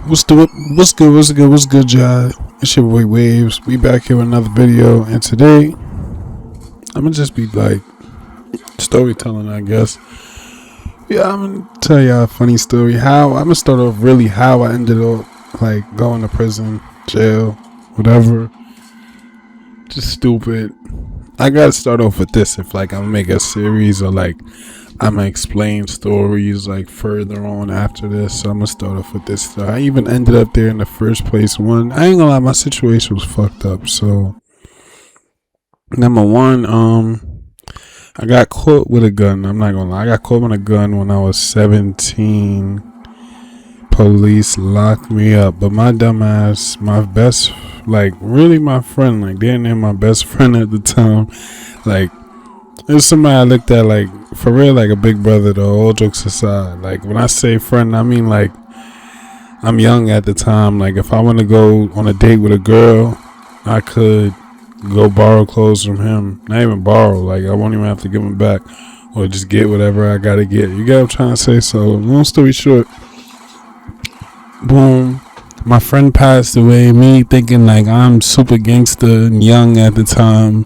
What's good, y'all? It's your boy Waves. We back here with another video, and today I'm gonna just be like storytelling, I guess. Yeah, I'm gonna tell y'all a funny story. I'm gonna start off really how I ended up like going to prison, jail, whatever. Just stupid. I gotta start off with this if like I'm gonna make a series or like I'm gonna explain stories like further on after this. So I'm gonna start off with this. So I even ended up there in the first place. I ain't gonna lie, my situation was fucked up. So number one, I got caught with a gun. I'm not gonna lie, I got caught with a gun when I was 17. Police locked me up, but my dumb ass, my best, like really my friend, like damn near my best friend at the time, like it was somebody I looked at like for real, like a big brother though, all jokes aside. Like when I say friend, I mean like I'm young at the time. Like if I want to go on a date with a girl, I could go borrow clothes from him. Not even borrow, like I won't even have to give them back or just get whatever I gotta get. You get what I'm trying to say? So long story short, boom, my friend passed away, me thinking like I'm super gangster and young at the time.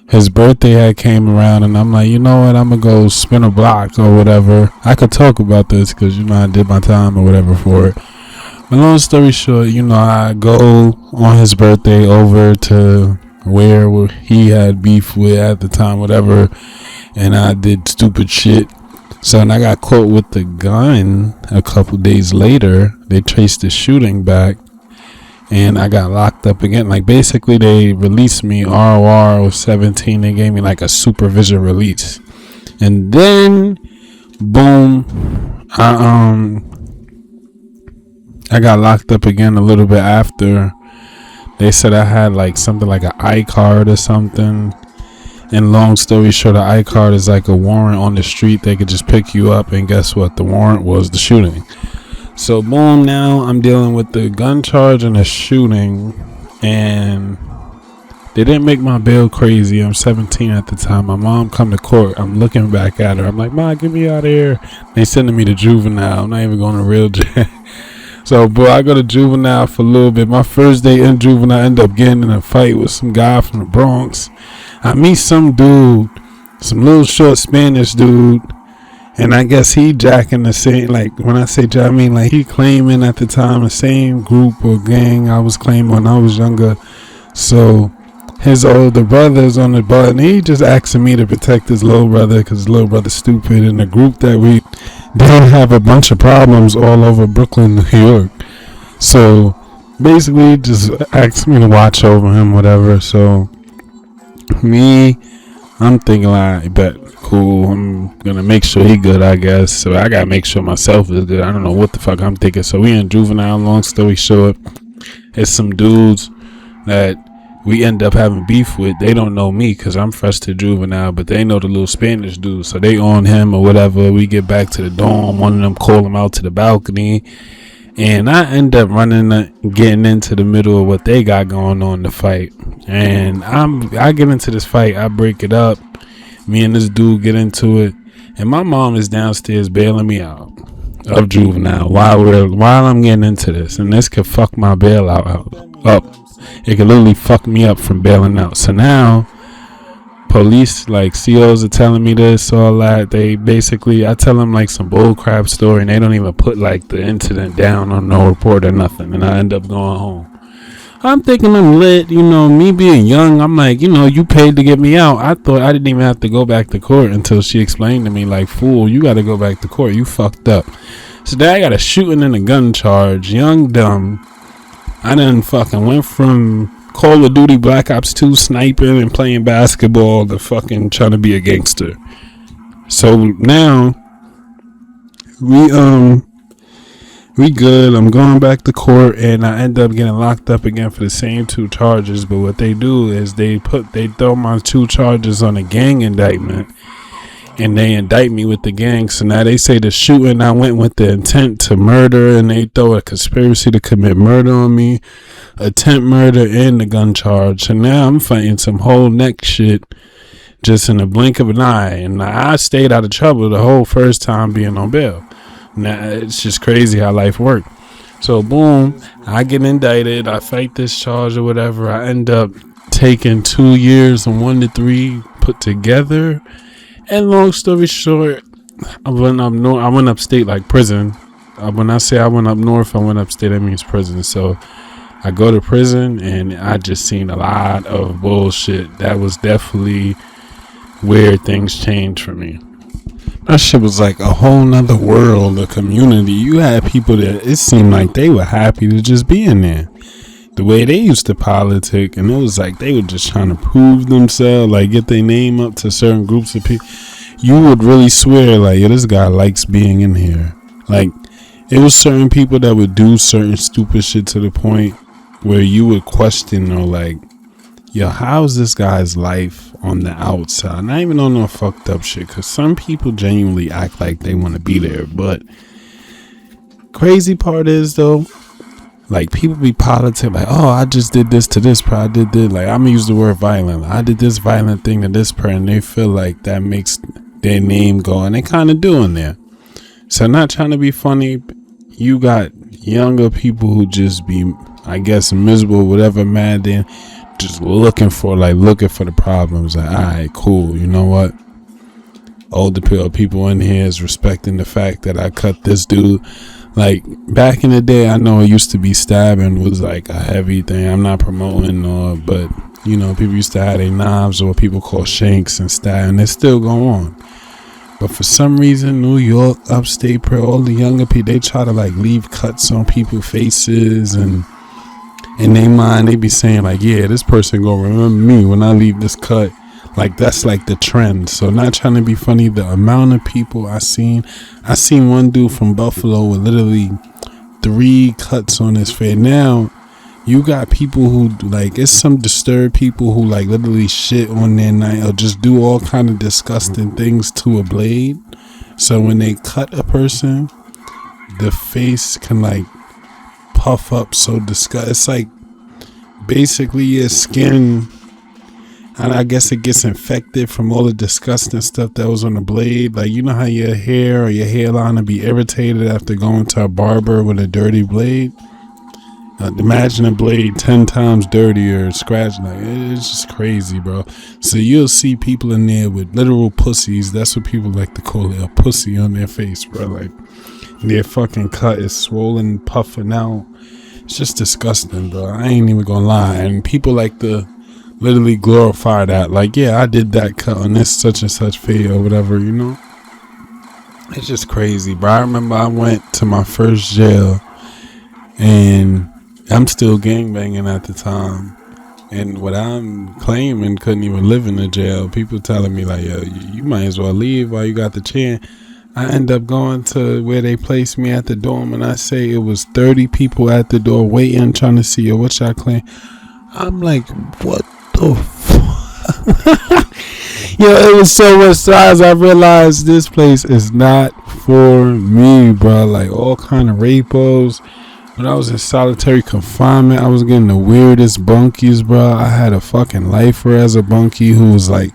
His birthday had came around and I'm like, you know what, I'm gonna go spin a block or whatever. I could talk about this because you know I did my time or whatever for it. But long story short, you know, I go on his birthday over to where he had beef with at the time, whatever, and I did stupid shit. So when I got caught with the gun a couple days later, they traced the shooting back and I got locked up again. Like basically they released me ROR 17. They gave me like a supervision release. And then boom, I got locked up again a little bit after. They said I had like something like an iCard or something. And long story short, an iCard is like a warrant on the street. They could just pick you up, and guess what? The warrant was the shooting. So boom, now I'm dealing with the gun charge and the shooting, and they didn't make my bail crazy. I'm 17 at the time. My mom come to court. I'm looking back at her. I'm like, Ma, get me out of here. They sending me to juvenile. I'm not even going to real jail. So, boy, I go to juvenile for a little bit. My first day in juvenile, I end up getting in a fight with some guy from the Bronx. I meet some dude, some little short Spanish dude, and I guess he jacking the same, like, when I say jack, I mean, like, he claiming at the time the same group or gang I was claiming when I was younger. So, his older brother's on the button. He just asking me to protect his little brother because his little brother's stupid. And the group that we did have a bunch of problems all over Brooklyn, New York. So basically just asked me to watch over him, whatever. So I'm thinking like, bet, cool. I'm going to make sure he good, I guess. So I got to make sure myself is good. I don't know what the fuck I'm thinking. So we in juvenile, long story short. It's some dudes that we end up having beef with. They don't know me because I'm fresh to juvenile, but they know the little Spanish dude, so they on him or whatever. We get back to the dorm, one of them call him out to the balcony, and I end up getting into the middle of what they got going on to fight. And I get into this fight, I break it up, me and this dude get into it, and my mom is downstairs bailing me out of juvenile while I'm getting into this, and this could fuck my bail up. It could literally fuck me up from bailing out. So now, police, like COs are telling me this, all that. They basically, I tell them like some bullcrap story, and they don't even put like the incident down on no report or nothing. And I end up going home. I'm thinking I'm lit, you know, me being young. I'm like, you know, you paid to get me out. I thought I didn't even have to go back to court until she explained to me, like, fool, you got to go back to court. You fucked up. So then I got a shooting and a gun charge. Young, dumb. I done fucking went from Call of Duty Black Ops 2 sniping and playing basketball to fucking trying to be a gangster. So now we good. I'm going back to court and I end up getting locked up again for the same two charges. But what they do is they throw my two charges on a gang indictment. And they indict me with the gang. So now they say the shooting, I went with the intent to murder, and they throw a conspiracy to commit murder on me, attempt murder, and the gun charge. So now I'm fighting some whole neck shit just in the blink of an eye. And I stayed out of trouble the whole first time being on bail. Now it's just crazy how life worked. So boom, I get indicted. I fight this charge or whatever. I end up taking 2 years and 1 to 3 put together. And long story short, I went up north. I went upstate like prison. When I say I went up north, I went upstate. That means prison. So I go to prison, and I just seen a lot of bullshit. That was definitely where things changed for me. That shit was like a whole nother world, a community. You had people that it seemed like they were happy to just be in there. The way they used to politic, and it was like they were just trying to prove themselves, like get their name up to certain groups of people. You would really swear, like, yeah, this guy likes being in here. Like, it was certain people that would do certain stupid shit to the point where you would question, or like, yo, how's this guy's life on the outside? Not even on no fucked up shit, because some people genuinely act like they want to be there. But crazy part is, though, like, people be politic, like, oh, I just did this to this per, I did this, like, I'm gonna use the word violent. I did this violent thing to this per, and they feel like that makes their name go, and they kind of doing there. So, not trying to be funny, you got younger people who just be, I guess, miserable, whatever, mad, then just looking for the problems. Like, all right, cool. You know what? Older people in here is respecting the fact that I cut this dude. Like, back in the day, I know it used to be stabbing was like a heavy thing. I'm not promoting, but you know, people used to have their knives, or people call shanks, and stab, and they still go on. But for some reason, New York, upstate, all the younger people, they try to like leave cuts on people's faces, and in their mind, they be saying like, yeah, this person gonna remember me when I leave this cut. Like, that's like the trend. So, not trying to be funny, the amount of people I seen one dude from Buffalo with literally 3 cuts on his face. Now, you got people who, like, it's some disturbed people who, like, literally shit on their night or just do all kind of disgusting things to a blade. So, when they cut a person, the face can, like, puff up so disgusting. It's like, basically, your skin, and I guess it gets infected from all the disgusting stuff that was on the blade. Like, you know how your hair or your hairline will be irritated after going to a barber with a dirty blade? Imagine a blade 10 times dirtier, scratching. Like, it's just crazy, bro. So you'll see people in there with literal pussies. That's what people like to call it, a pussy on their face, bro. Like, their fucking cut is swollen, puffing out. It's just disgusting, bro. I ain't even gonna lie. And people like to literally glorify that, like, yeah, I did that cut on this such and such fade or whatever, you know. It's just crazy, bro. I remember I went to my first jail, and I'm still gangbanging at the time, and what I'm claiming couldn't even live in the jail. People telling me like, yo, you might as well leave while you got the chance. I end up going to where they placed me at the dorm, and I say it was 30 people at the door waiting, trying to see, yo, what y'all claim. I'm like, what the fuck? Yo, it was so much size. I realized this place is not for me, bro. Like, all kind of rapos. When I was in solitary confinement, I was getting the weirdest bunkies, bro. I had a fucking lifer as a bunkie who was like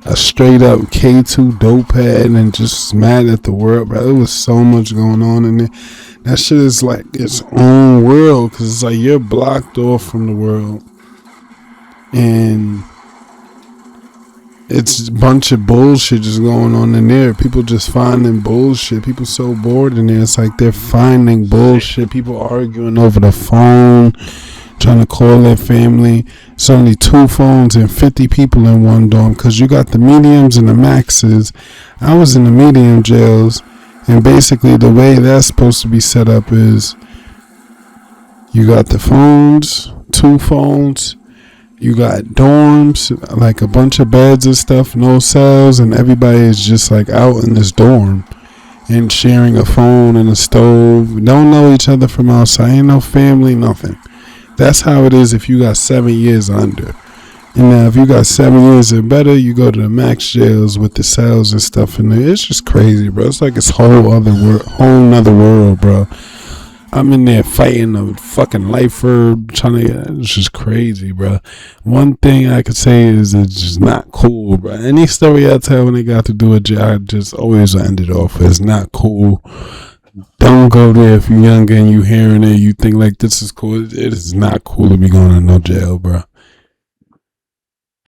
a straight up K2 dope head and just mad at the world, bro. There was so much going on in there. That shit is like its own world, because it's like you're blocked off from the world. And it's a bunch of bullshit just going on in there. People just finding bullshit. People so bored in there. It's like they're finding bullshit. People arguing over the phone, trying to call their family. It's only 2 phones and 50 people in one dorm, because you got the mediums and the maxes. I was in the medium jails, and basically the way that's supposed to be set up is you got the phones, 2 phones. You got dorms, like a bunch of beds and stuff, no cells, and everybody is just like out in this dorm and sharing a phone and a stove. Don't know each other from outside. Ain't no family, nothing. That's how it is if you got 7 years under. And now if you got 7 years or better, you go to the max jails with the cells and stuff in there. It's just crazy, bro. It's like it's whole nother world, bro. I'm in there fighting a fucking lifer, it's just crazy, bro. One thing I could say is it's just not cool, bro. Any story I tell when they got to do a job, just always end it off. It's not cool. Don't go there if you're younger and you hearing it. You think like this is cool. It is not cool to be going to no jail, bro.